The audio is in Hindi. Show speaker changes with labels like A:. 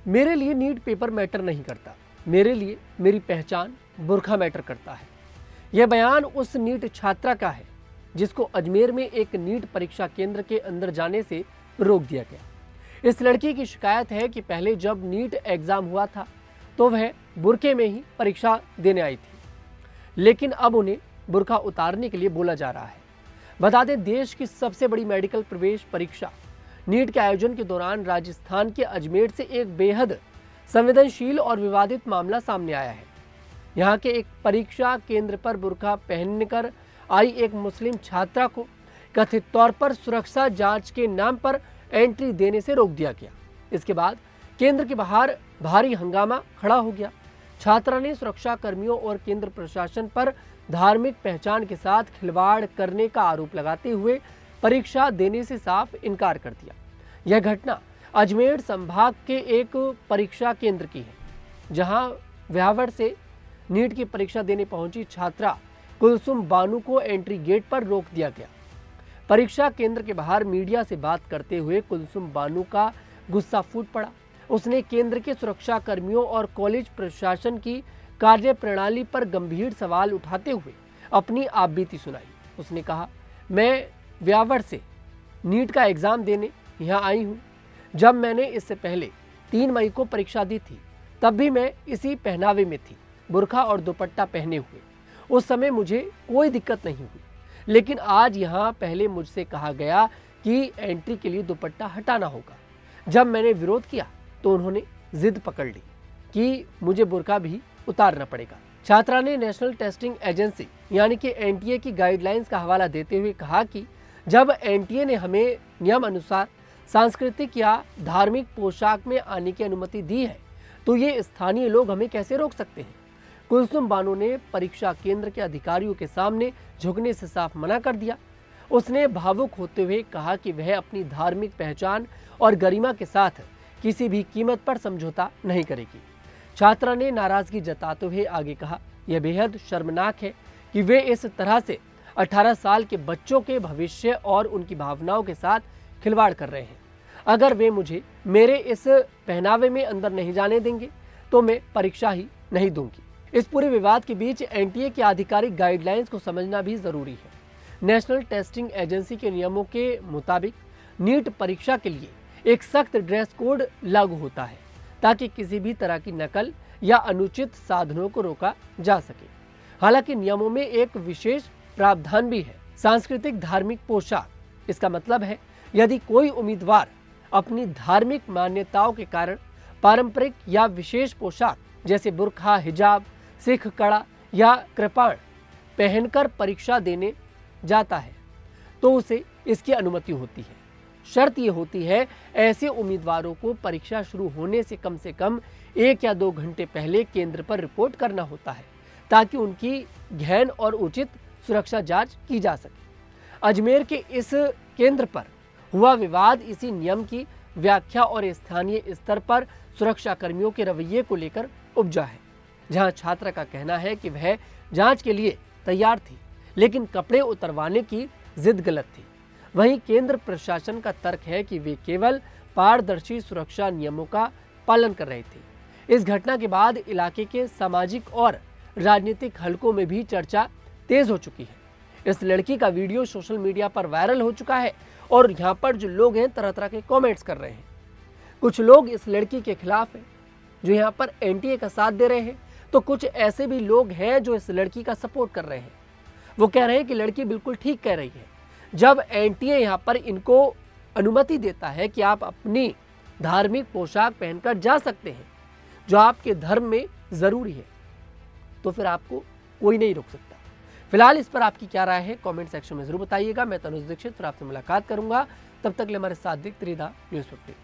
A: मेरे लिए नीट पेपर मैटर नहीं करता, मेरे लिए मेरी पहचान बुर्का मैटर करता है। यह बयान उस नीट छात्रा का है जिसको अजमेर में एक नीट परीक्षा केंद्र के अंदर जाने से रोक दिया गया। इस लड़की की शिकायत है कि पहले जब नीट एग्जाम हुआ था तो वह बुर्के में ही परीक्षा देने आई थी, लेकिन अब उन्हें बुर्का उतारने के लिए बोला जा रहा है। बता दें, देश की सबसे बड़ी मेडिकल प्रवेश परीक्षा नीट के आयोजन के दौरान राजस्थान के अजमेर से एक बेहद संवेदनशील और विवादित मामला सामने आया है। यहाँ के एक परीक्षा केंद्र पर बुर्का पहनकर आई एक मुस्लिम छात्रा को कथित तौर पर सुरक्षा जांच के नाम पर एंट्री देने से रोक दिया गया। इसके बाद केंद्र के बाहर भारी हंगामा खड़ा हो गया। छात्रा ने सुरक्षा कर्मियों और केंद्र प्रशासन पर धार्मिक पहचान के साथ खिलवाड़ करने का आरोप लगाते हुए परीक्षा देने से साफ इनकार कर दिया। यह घटना अजमेर संभाग के एक परीक्षा केंद्र की है, जहां व्यावर से नीट की परीक्षा देने पहुंची छात्रा कुलसुम बानू को एंट्री गेट पर रोक दिया गया। परीक्षा केंद्र के बाहर मीडिया से बात करते हुए कुलसुम बानू का गुस्सा फूट पड़ा। उसने केंद्र के सुरक्षा कर्मियों और कॉलेज प्रशासन की कार्यप्रणाली पर गंभीर सवाल उठाते हुए अपनी आपबीती सुनाई। उसने कहा, मैं व्यावर से नीट का एग्जाम देने यहाँ आई हूँ। जब मैंने इससे पहले 3 मई को परीक्षा दी थी, तब भी मैं इसी पहनावे में थी, बुर्का और दुपट्टा पहने हुए। उस समय मुझे कोई दिक्कत नहीं हुई, लेकिन आज यहाँ पहले मुझसे कहा गया कि एंट्री के लिए दुपट्टा हटाना होगा। जब मैंने विरोध किया तो उन्होंने जिद पकड़ ली कि मुझे बुर्का भी उतारना पड़ेगा। छात्रा ने नेशनल टेस्टिंग एजेंसी यानी कि एनटीए की गाइडलाइंस का हवाला देते हुए कहा कि जब एनटीए ने हमें नियम अनुसार सांस्कृतिक या धार्मिक पोशाक में आने की अनुमति दी है, तो ये स्थानीय लोग हमें कैसे रोक सकते हैं। कुलसुम बानू ने परीक्षा केंद्र के अधिकारियों के सामने झुकने से साफ मना कर दिया। उसने भावुक होते हुए कहा कि वह अपनी धार्मिक पहचान और गरिमा के साथ किसी भी कीमत पर समझौता नहीं करेगी। छात्रा ने नाराजगी जताते हुए आगे कहा, यह बेहद शर्मनाक है कि वे इस तरह से 18 साल के बच्चों के भविष्य और उनकी भावनाओं के साथ खिलवाड़ कर रहे हैं। अगर वे मुझे मेरे इस पहनावे में अंदर नहीं जाने देंगे तो मैं परीक्षा ही नहीं दूंगी। इस पूरे विवाद के बीच एनटीए की आधिकारिक गाइडलाइंस को समझना भी जरूरी है। नेशनल टेस्टिंग एजेंसी के नियमों के मुताबिक नीट परीक्षा के लिए एक सख्त ड्रेस कोड लागू होता है, ताकि किसी भी तरह की नकल या अनुचित साधनों को रोका जा सके। हालांकि नियमों में एक विशेष प्रावधान भी है, सांस्कृतिक धार्मिक पोशाक। इसका मतलब है, यदि कोई उम्मीदवार अपनी धार्मिक मान्यताओं के कारण पारंपरिक या विशेष पोशाक जैसे बुर्का, हिजाब, सिख कड़ा या कृपाण पहनकर परीक्षा देने जाता है, तो उसे इसकी अनुमति होती है। शर्त यह होती है, ऐसे उम्मीदवारों को परीक्षा शुरू होने से कम 1 या 2 घंटे पहले केंद्र पर रिपोर्ट करना होता है, ताकि उनकी गहन और उचित सुरक्षा जांच की जा सके। अजमेर के इस केंद्र पर हुआ विवाद इसी नियम की व्याख्या और स्थानीय स्तर पर सुरक्षा कर्मियों के रवैये को लेकर उपजा है, जहां छात्रा का कहना है कि वह जांच के लिए तैयार थी, लेकिन कपड़े उतरवाने की जिद गलत थी। वहीं केंद्र प्रशासन का तर्क है कि वे केवल पारदर्शी सुरक्षा नियमों का पालन कर रहे थे। इस घटना के बाद इलाके के सामाजिक और राजनीतिक हलकों में भी चर्चा तेज हो चुकी है। इस लड़की का वीडियो सोशल मीडिया पर वायरल हो चुका है और यहाँ पर जो लोग हैं तरह तरह के कमेंट्स कर रहे हैं। कुछ लोग इस लड़की के खिलाफ हैं जो यहाँ पर एनटीए का साथ दे रहे हैं, तो कुछ ऐसे भी लोग हैं जो इस लड़की का सपोर्ट कर रहे हैं। वो कह रहे हैं कि लड़की बिल्कुल ठीक कह रही है। जब एनटीए यहाँ पर इनको अनुमति देता है कि आप अपनी धार्मिक पोशाक पहनकर जा सकते हैं, जो आपके धर्म में जरूरी है, तो फिर आपको कोई नहीं रोक सकता। फिलहाल इस पर आपकी क्या राय है, कमेंट सेक्शन में जरूर बताइएगा। मैं तनुज दीक्षित फिर आपसे मुलाकात करूंगा। तब तक के लिए हमारे साथ देखते रहिए न्यूज़ 50।